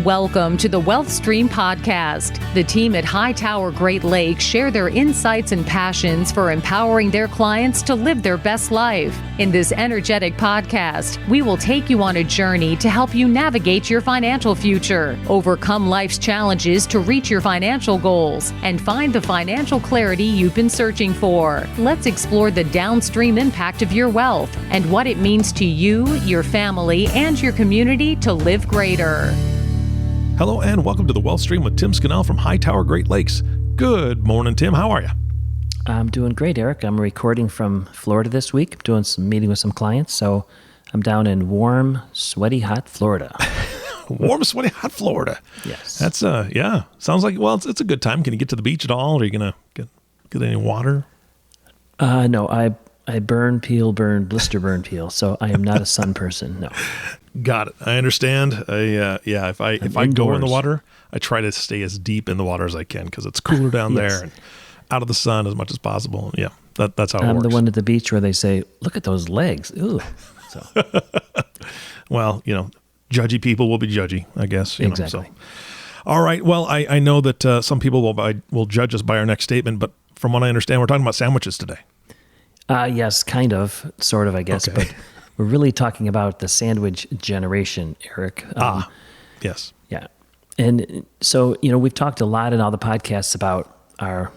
Welcome to the Wealth Stream Podcast. The team at Hightower Great Lakes share their insights and passions for empowering their clients to live their best life. In this energetic podcast, we will take you on a journey to help you navigate your financial future, overcome life's challenges to reach your financial goals, and find the financial clarity you've been searching for. Let's explore the downstream impact of your wealth and what it means to you, your family, and your community to live greater. Hello and welcome to the Wealth Stream with Tim Scannell from Hightower Great Lakes. Good morning, Tim. How are you? I'm doing great, Eric. I'm recording from Florida this week. I'm doing some meeting with some clients, so I'm down in warm, sweaty, hot Florida. Warm, sweaty, hot Florida. Yes. That's yeah. Sounds like it's a good time. Can you get to the beach at all? Are you gonna get any water? No, I burn, blister burn, peel. So I am not a sun person. No. Got it. I understand. If I go in the water, I try to stay as deep in the water as I can because it's cooler down Yes. there and out of the sun as much as possible. Yeah, that's how it works. I'm the one at the beach where they say, "Look at those legs." Ooh. So Well, judgy people will be judgy, I guess. Exactly. So. All right. Well, I know that some people will judge us by our next statement, but from what I understand, we're talking about sandwiches today. Yes, kind of, sort of, I guess. Okay. But we're really talking about the sandwich generation, Eric. Yes. Yeah. And so, we've talked a lot in all the podcasts about our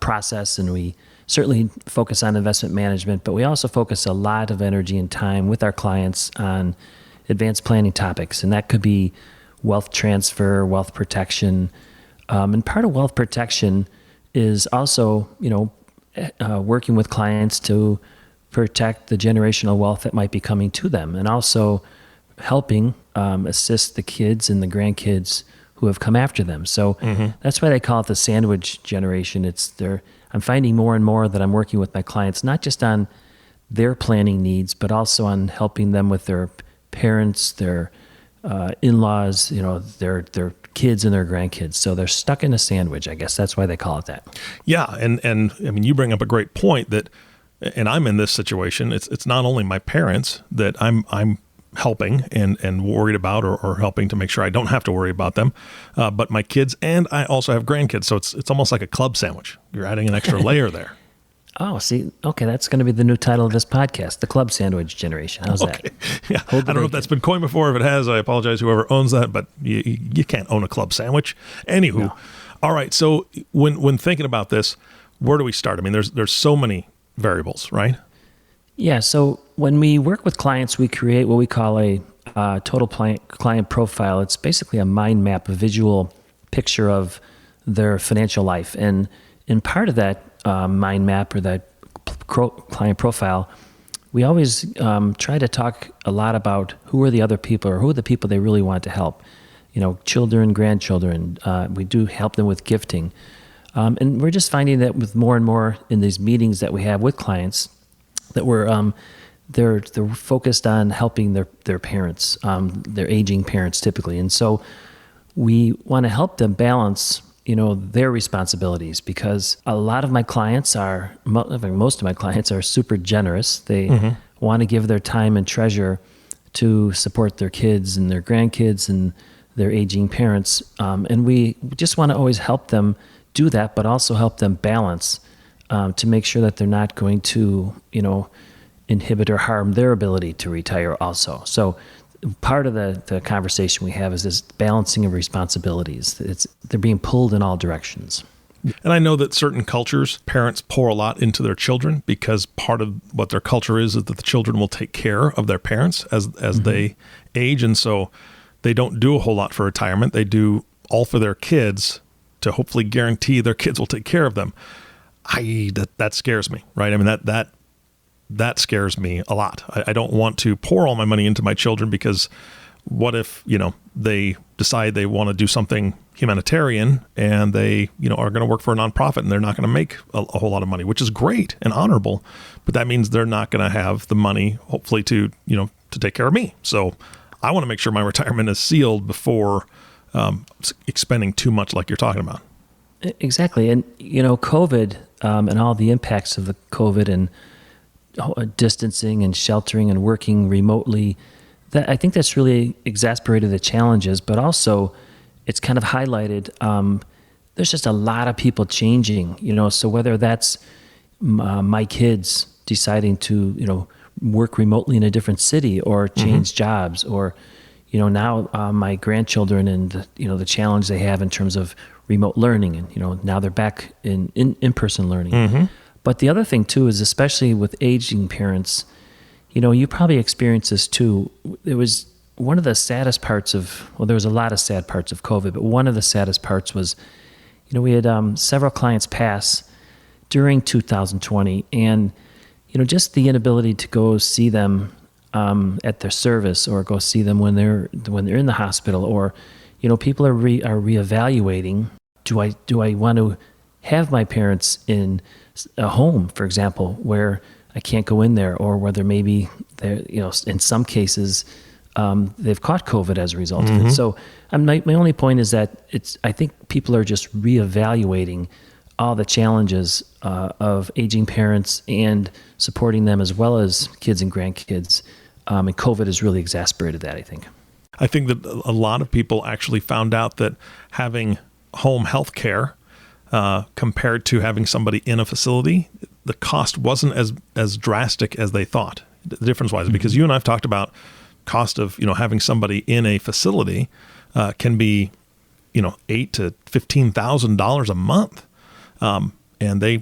process, and we certainly focus on investment management, but we also focus a lot of energy and time with our clients on advanced planning topics. And that could be wealth transfer, wealth protection. And part of wealth protection is also, working with clients to protect the generational wealth that might be coming to them, and also helping assist the kids and the grandkids who have come after them. So that's why they call it the sandwich generation. I'm finding more and more that I'm working with my clients, not just on their planning needs, but also on helping them with their parents, their in-laws, their kids and their grandkids. So they're stuck in a sandwich. I guess that's why they call it that. Yeah, and I mean, you bring up a great point that, and I'm in this situation. It's not only my parents that I'm helping and worried about or helping to make sure I don't have to worry about them, but my kids, and I also have grandkids. So it's almost like a club sandwich. You're adding an extra layer there. Oh, see, okay, that's going to be the new title of this podcast, The Club Sandwich Generation. How's that? Yeah, I don't know if that's been coined before. If it has, I apologize, whoever owns that, but you can't own a club sandwich. Anywho, no. All right, so when thinking about this, where do we start? I mean, there's so many variables, right? Yeah, so when we work with clients, we create what we call a total client profile. It's basically a mind map, a visual picture of their financial life. And in part of that mind map or that client profile, we always try to talk a lot about who are the other people, or who are the people they really want to help. Children, grandchildren. We do help them with gifting. And we're just finding that with more and more in these meetings that we have with clients, that they're focused on helping their parents, their aging parents typically. And so we want to help them balance their responsibilities, because a lot of my clients most of my clients are super generous. They want to give their time and treasure to support their kids and their grandkids and their aging parents. And we just want to always help them do that, but also help them balance to make sure that they're not going to, inhibit or harm their ability to retire also. So part of the conversation we have is this balancing of responsibilities. They're being pulled in all directions. And I know that certain cultures, parents pour a lot into their children because part of what their culture is that the children will take care of their parents as they age. And so they don't do a whole lot for retirement. They do all for their kids to hopefully guarantee their kids will take care of them. That scares me, right? I mean, that scares me a lot. I don't want to pour all my money into my children, because what if, they decide they want to do something humanitarian and they, are going to work for a nonprofit and they're not going to make a whole lot of money, which is great and honorable, but that means they're not going to have the money, hopefully, to take care of me. So I want to make sure my retirement is sealed before expending too much like you're talking about. Exactly. And, COVID and all the impacts of the COVID and distancing and sheltering and working remotely, I think that's really exacerbated the challenges, but also it's kind of highlighted. There's just a lot of people changing, so whether that's my kids deciding to, work remotely in a different city or change jobs, or, now my grandchildren and, the challenge they have in terms of remote learning, and, now they're back in-person learning. But the other thing too is, especially with aging parents, you probably experienced this too. It was one of the saddest parts there was a lot of sad parts of COVID, but one of the saddest parts was, we had several clients pass during 2020, and, just the inability to go see them at their service, or go see them when they're in the hospital, or, people are reevaluating. Do I want to have my parents in a home, for example, where I can't go in there, or whether maybe they're, in some cases, they've caught COVID as a result of it. So my only point is that I think people are just reevaluating all the challenges of aging parents and supporting them, as well as kids and grandkids. And COVID has really exacerbated that, I think. I think that a lot of people actually found out that having home health care compared to having somebody in a facility, the cost wasn't as drastic as they thought. The difference was because you and I've talked about cost of having somebody in a facility can be $8,000 to $15,000 a month, and they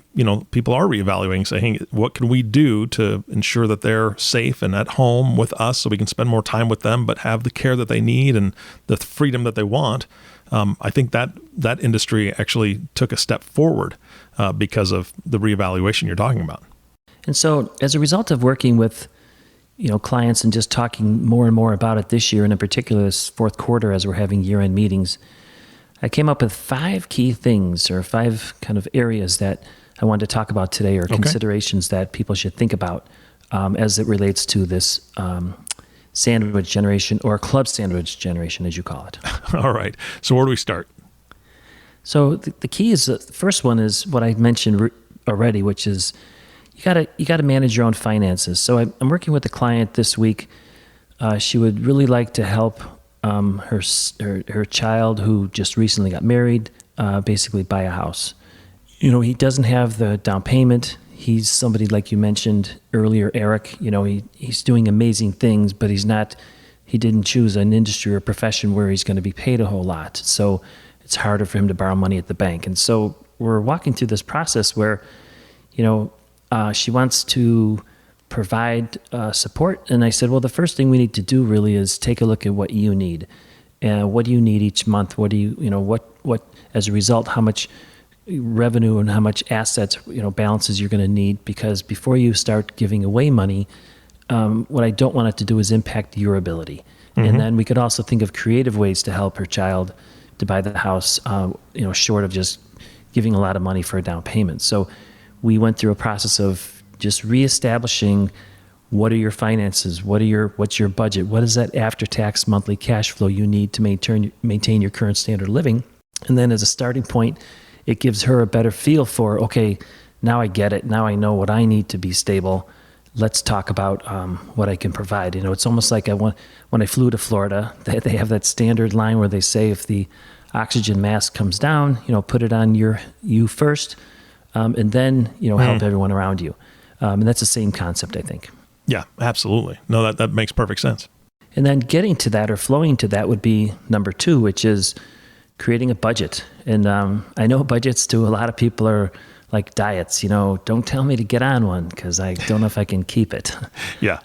people are reevaluating, saying, hey, what can we do to ensure that they're safe and at home with us, so we can spend more time with them, but have the care that they need and the freedom that they want. I think that industry actually took a step forward because of the reevaluation you're talking about. And so, as a result of working with clients and just talking more and more about it this year, and in particular this fourth quarter as we're having year-end meetings, I came up with 5 key things, or 5 kind of areas that I wanted to talk about today, or considerations that people should think about as it relates to this sandwich generation, or club sandwich generation, as you call it. All right. So where do we start? So the key is, the first one is what I mentioned already, which is you gotta manage your own finances. So I'm working with a client this week. She would really like to help her child, who just recently got married, basically buy a house. He doesn't have the down payment. He's somebody, like you mentioned earlier, Eric, he's doing amazing things, but he didn't choose an industry or profession where he's going to be paid a whole lot. So it's harder for him to borrow money at the bank. And so we're walking through this process where, she wants to provide support. And I said, well, the first thing we need to do really is take a look at what you need. What do you need each month? What do what as a result, how much revenue and how much assets, balances you're going to need, because before you start giving away money, what I don't want it to do is impact your ability. And then we could also think of creative ways to help her child to buy the house, short of just giving a lot of money for a down payment. So we went through a process of just reestablishing what are your finances, what's your budget, what is that after-tax monthly cash flow you need to maintain your current standard of living. And then as a starting point, it gives her a better feel for, okay, now I get it. Now I know what I need to be stable. Let's talk about what I can provide. It's almost like when I flew to Florida, they have that standard line where they say, if the oxygen mask comes down, put it on you first, and then help everyone around you. And that's the same concept, I think. Yeah, absolutely. No, that makes perfect sense. And then getting to that, or flowing to that, would be number 2, which is creating a budget. And I know budgets to a lot of people are like diets. Don't tell me to get on one, because I don't know if I can keep it. Yeah.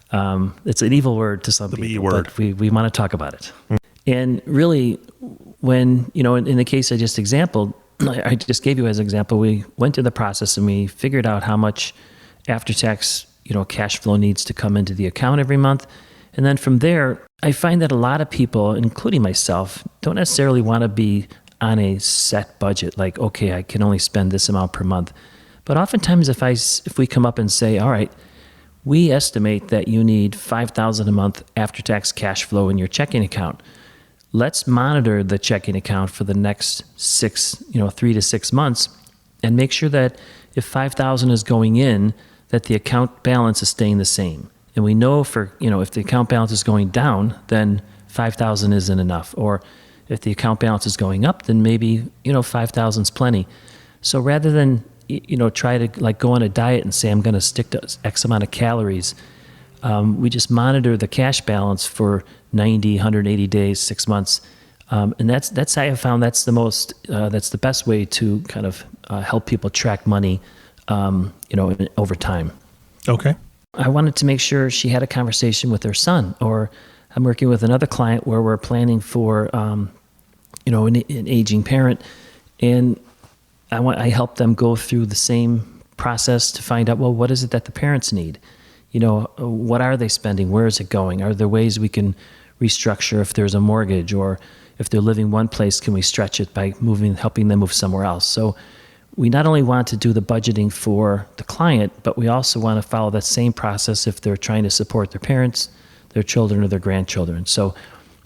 It's an evil word to some people, B word. but we want to talk about it. And really, when, in the case I just gave you as an example, we went through the process and we figured out how much after-tax, cash flow needs to come into the account every month. And then from there, I find that a lot of people, including myself, don't necessarily want to be on a set budget, like, okay, I can only spend this amount per month. But oftentimes if we come up and say, all right, we estimate that you need $5,000 a month after-tax cash flow in your checking account. Let's monitor the checking account for the next 3 to 6 months, and make sure that if $5,000 is going in, that the account balance is staying the same. And we know if the account balance is going down, then 5,000 isn't enough. Or if the account balance is going up, then maybe, 5,000 is plenty. So rather than, try to like go on a diet and say, I'm going to stick to X amount of calories, we just monitor the cash balance for 90, 180 days, 6 months. And that's how I found that's the best way to kind of help people track money, over time. Okay. I wanted to make sure she had a conversation with her son, or I'm working with another client where we're planning for, an aging parent, and I help them go through the same process to find out, well, what is it that the parents need? What are they spending? Where is it going? Are there ways we can restructure if there's a mortgage, or if they're living one place, can we stretch it by helping them move somewhere else? So we not only want to do the budgeting for the client, but we also want to follow that same process if they're trying to support their parents, their children, or their grandchildren. So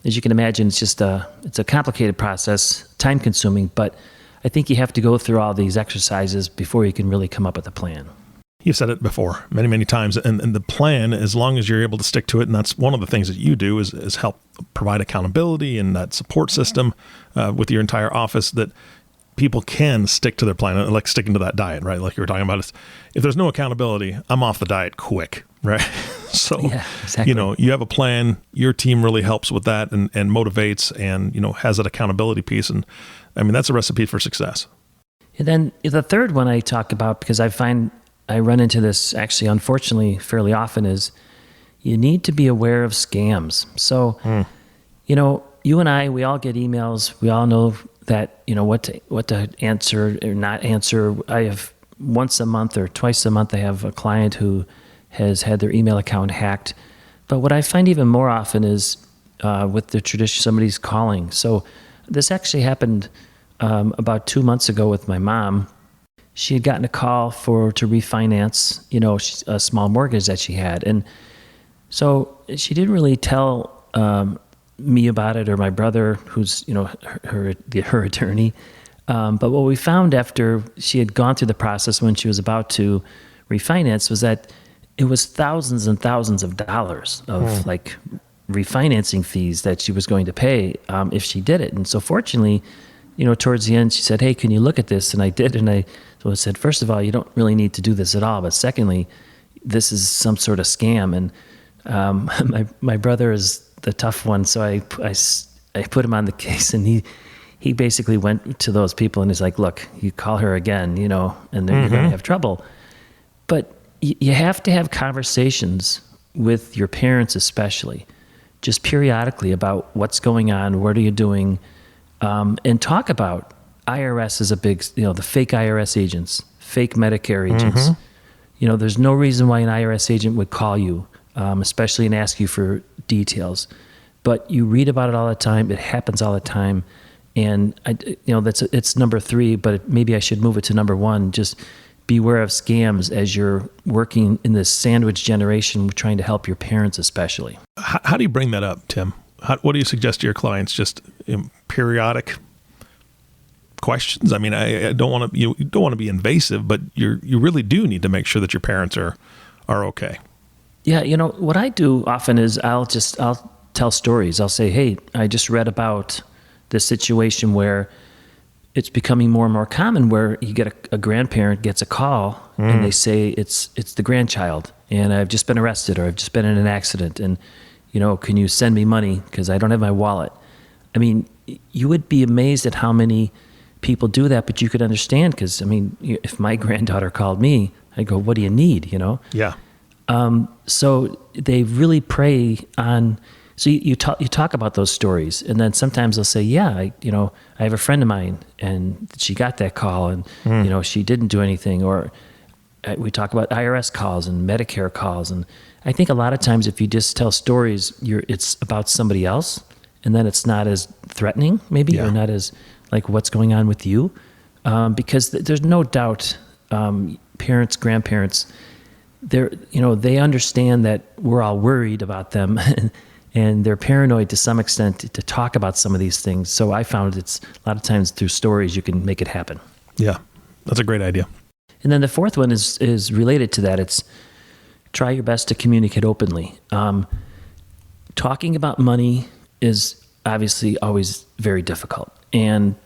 as you can imagine, it's a complicated process, time consuming, but I think you have to go through all these exercises before you can really come up with a plan. You've said it before many, many times, and the plan, as long as you're able to stick to it, and that's one of the things that you do is help provide accountability and that support system with your entire office, that people can stick to their plan, like sticking to that diet, right? Like you were talking about, if there's no accountability, I'm off the diet quick, right? So, yeah, exactly. You have a plan, your team really helps with that and motivates and, has that accountability piece. And I mean, that's a recipe for success. And then the third one I talk about, because I find I run into this actually, unfortunately, fairly often, is you need to be aware of scams. So, you and I, we all get emails. We all know that, what to answer or not answer. I have once a month or twice a month, I have a client who has had their email account hacked. But what I find even more often is with the tradition, somebody's calling. So this actually happened about 2 months ago with my mom. She had gotten a call to refinance, a small mortgage that she had. And so she didn't really tell me about it, or my brother, who's, her attorney. But what we found after she had gone through the process when she was about to refinance was that it was thousands and thousands of dollars of like refinancing fees that she was going to pay if she did it. And so fortunately, towards the end, she said, hey, can you look at this? And I did. And I said, first of all, you don't really need to do this at all. But secondly, this is some sort of scam. And my brother is the tough one. So I put him on the case, and he basically went to those people and he's like, look, you call her again, and then you're going to have trouble. But you have to have conversations with your parents, especially, just periodically, about what's going on, what are you doing, and talk about IRS is a big, the fake IRS agents, fake Medicare agents. There's no reason why an IRS agent would call you, especially and ask you for details. But you read about it all the time. It happens all the time. And it's number 3, but maybe I should move it to number 1. Just beware of scams as you're working in this sandwich generation, trying to help your parents, especially. How do you bring that up, Tim? What do you suggest to your clients? Just periodic questions? I mean, I don't want to. You don't want to be invasive, but you really do need to make sure that your parents are okay. Yeah, what I do often is I'll tell stories. I'll say, hey, I just read about this situation where it's becoming more and more common where you get a grandparent gets a call and they say it's the grandchild, and I've just been arrested, or I've just been in an accident, and can you send me money because I don't have my wallet? I mean, you would be amazed at how many people do that, but you could understand, because I mean, if my granddaughter called me, I'd go, what do you need? Yeah. So they really prey on. So you talk about those stories, and then sometimes they'll say, yeah, I have a friend of mine, and she got that call, and she didn't do anything. Or we talk about IRS calls and Medicare calls, and I think a lot of times if you just tell stories, it's about somebody else, and then it's not as threatening, maybe, or not as like what's going on with you, because there's no doubt, parents, grandparents, they understand that we're all worried about them. And they're paranoid to some extent to talk about some of these things. So I found it's a lot of times through stories you can make it happen. Yeah, that's a great idea. And then the fourth one is related to that. It's try your best to communicate openly. Talking about money is obviously always very difficult. And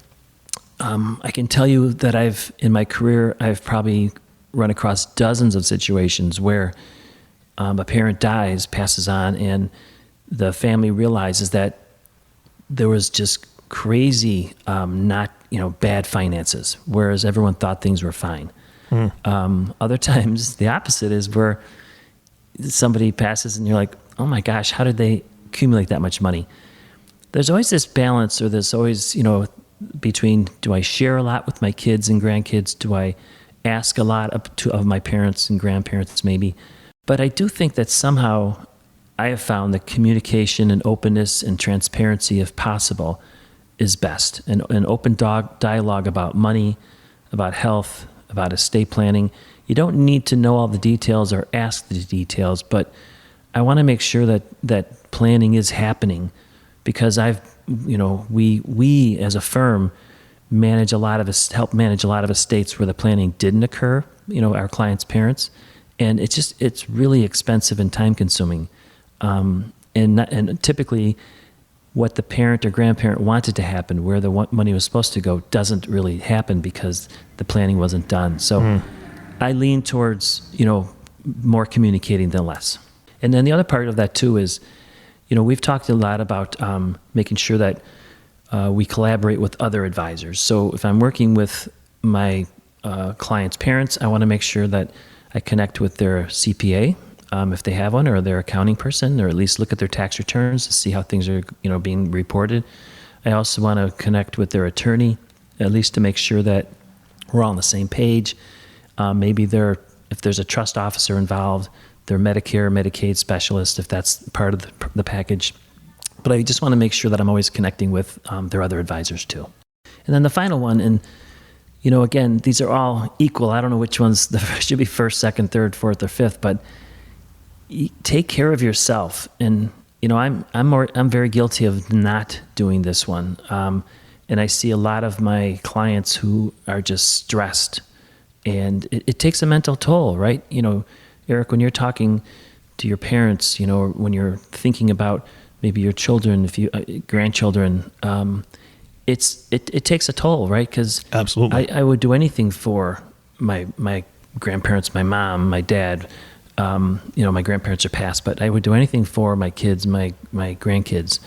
I can tell you that in my career, I've probably run across dozens of situations where a parent dies, passes on, and the family realizes that there was just crazy, bad finances, whereas everyone thought things were fine. Other times, the opposite is where somebody passes and you're like, oh my gosh, how did they accumulate that much money? There's always this balance, or there's always, between, do I share a lot with my kids and grandkids? Do I ask a lot of my parents and grandparents maybe? But I do think that somehow I have found that communication and openness and transparency, if possible, is best. An open dialogue about money, about health, about estate planning. You don't need to know all the details or ask the details, but I want to make sure that planning is happening, because we as a firm help manage a lot of estates where the planning didn't occur, our clients' parents, and it's really expensive and time consuming. And typically what the parent or grandparent wanted to happen, where the money was supposed to go, doesn't really happen because the planning wasn't done. So I lean towards, more communicating than less. And then the other part of that too is, we've talked a lot about making sure that we collaborate with other advisors. So if I'm working with my clients' parents, I want to make sure that I connect with their CPA, if they have one, or their accounting person, or at least look at their tax returns to see how things are, being reported. I also want to connect with their attorney, at least to make sure that we're all on the same page. Maybe if there's a trust officer involved, their Medicare, Medicaid specialist, if that's part of the package. But I just want to make sure that I'm always connecting with their other advisors too. And then the final one, and again, these are all equal. I don't know which ones should be first, second, third, fourth, or fifth, but take care of yourself. And I'm very guilty of not doing this one. And I see a lot of my clients who are just stressed, and it takes a mental toll, right? Eric, when you're talking to your parents, or when you're thinking about maybe your children, grandchildren, it takes a toll, right? Because absolutely, I would do anything for my grandparents, my mom, my dad. My grandparents are passed, but I would do anything for my kids, my grandkids.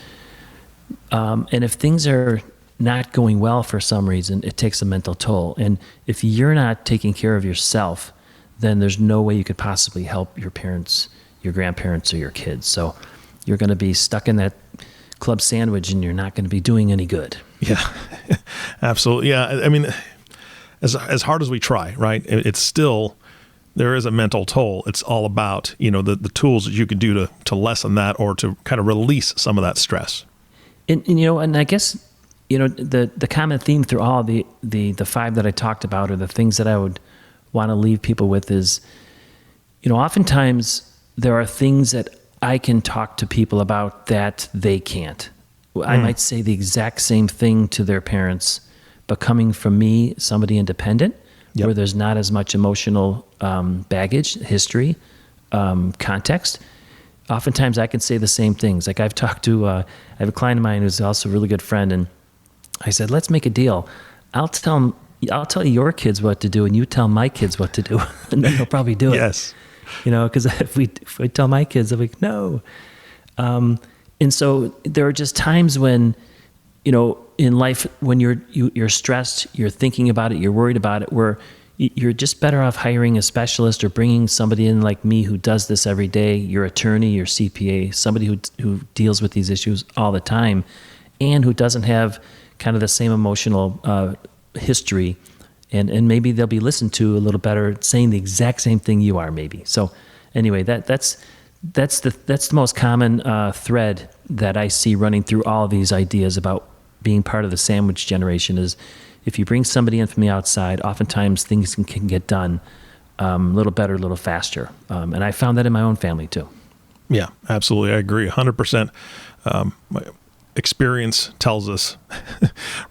And if things are not going well for some reason, it takes a mental toll. And if you're not taking care of yourself, then there's no way you could possibly help your parents, your grandparents, or your kids. So you're going to be stuck in that club sandwich, and you're not going to be doing any good. Yeah, absolutely. Yeah, I mean, as hard as we try, right? It's still, there is a mental toll. It's all about, the tools that you can do to lessen that, or to kind of release some of that stress. And I guess, the common theme through all the five that I talked about, or the things that I would want to leave people with, is, oftentimes there are things that I can talk to people about that they can't. I might say the exact same thing to their parents, but coming from me, somebody independent, where there's not as much emotional baggage, history, context. Oftentimes I can say the same things. Like I've talked to, I have a client of mine who's also a really good friend, and I said, let's make a deal. I'll tell your kids what to do, and you tell my kids what to do, and then they'll probably do it. Yes. Because if we tell my kids, they'll be like, no. And so there are just times when, in life, when you're stressed, you're thinking about it, you're worried about it, where you're just better off hiring a specialist or bringing somebody in like me who does this every day, your attorney, your CPA, somebody who deals with these issues all the time, and who doesn't have kind of the same emotional history, and maybe they'll be listened to a little better, saying the exact same thing you are, maybe. So anyway, that's the most common thread that I see running through all of these ideas about being part of the sandwich generation, is if you bring somebody in from the outside, oftentimes things can get done a little better, a little faster. And I found that in my own family too. Yeah, absolutely. I agree 100%. My experience tells us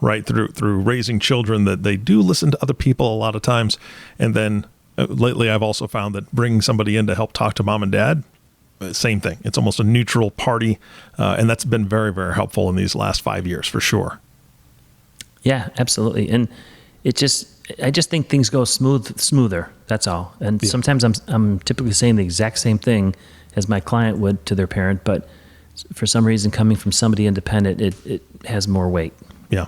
right through raising children that they do listen to other people a lot of times. And then Lately, I've also found that bringing somebody in to help talk to mom and dad, same thing. It's almost a neutral party, and that's been very, very helpful in these last 5 years for sure. Yeah, absolutely. And I just think things go smoother. That's all. And sometimes I'm typically saying the exact same thing as my client would to their parent, but for some reason, coming from somebody independent, it has more weight. Yeah.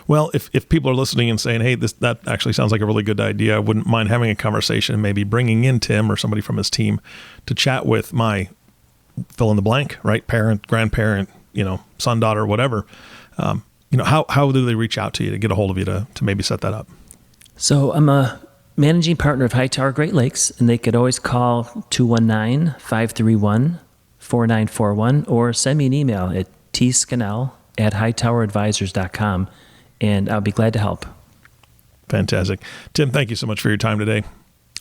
Well, if people are listening and saying, hey, that actually sounds like a really good idea, I wouldn't mind having a conversation and maybe bringing in Tim or somebody from his team to chat with my fill in the blank, right? Parent, grandparent, son, daughter, whatever. How do they reach out to you to get a hold of you to maybe set that up? So I'm a managing partner of Hightower Great Lakes, and they could always call 219-531-4941 or send me an email at tscannell@hightoweradvisors.com, and I'll be glad to help. Fantastic. Tim, thank you so much for your time today.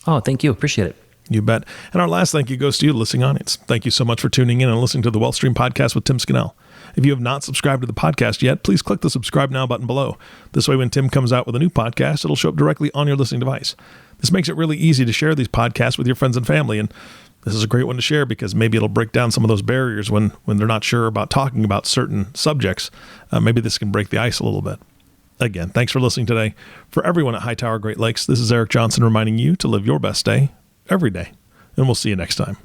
Oh, thank you. Appreciate it. You bet. And our last thank you goes to you, the listening audience. Thank you so much for tuning in and listening to the WealthStream Podcast with Tim Scannell. If you have not subscribed to the podcast yet, please click the subscribe now button below. This way, when Tim comes out with a new podcast, it'll show up directly on your listening device. This makes it really easy to share these podcasts with your friends and family. And this is a great one to share because maybe it'll break down some of those barriers when they're not sure about talking about certain subjects. Maybe this can break the ice a little bit. Again, thanks for listening today. For everyone at Hightower Great Lakes, this is Eric Johnson reminding you to live your best day every day. And we'll see you next time.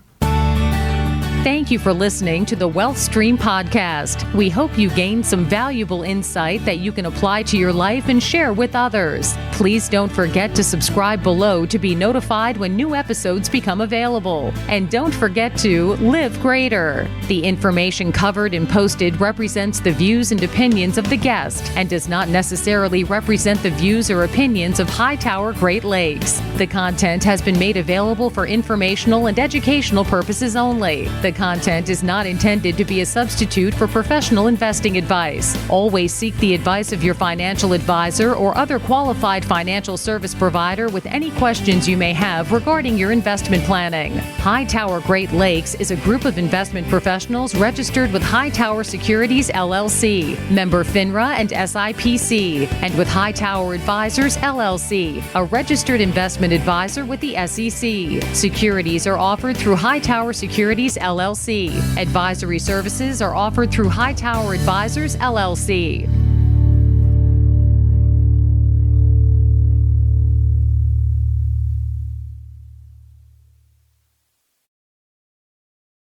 Thank you for listening to the WealthStream Podcast. We hope you gained some valuable insight that you can apply to your life and share with others. Please don't forget to subscribe below to be notified when new episodes become available. And don't forget to live greater. The information covered and posted represents the views and opinions of the guest and does not necessarily represent the views or opinions of Hightower Great Lakes. The content has been made available for informational and educational purposes only. The content is not intended to be a substitute for professional investing advice. Always seek the advice of your financial advisor or other qualified financial service provider with any questions you may have regarding your investment planning. Hightower Great Lakes is a group of investment professionals registered with Hightower Securities LLC, member FINRA and SIPC, and with Hightower Advisors LLC, a registered investment advisor with the SEC. Securities are offered through Hightower Securities LLC. Advisory services are offered through Hightower Advisors LLC.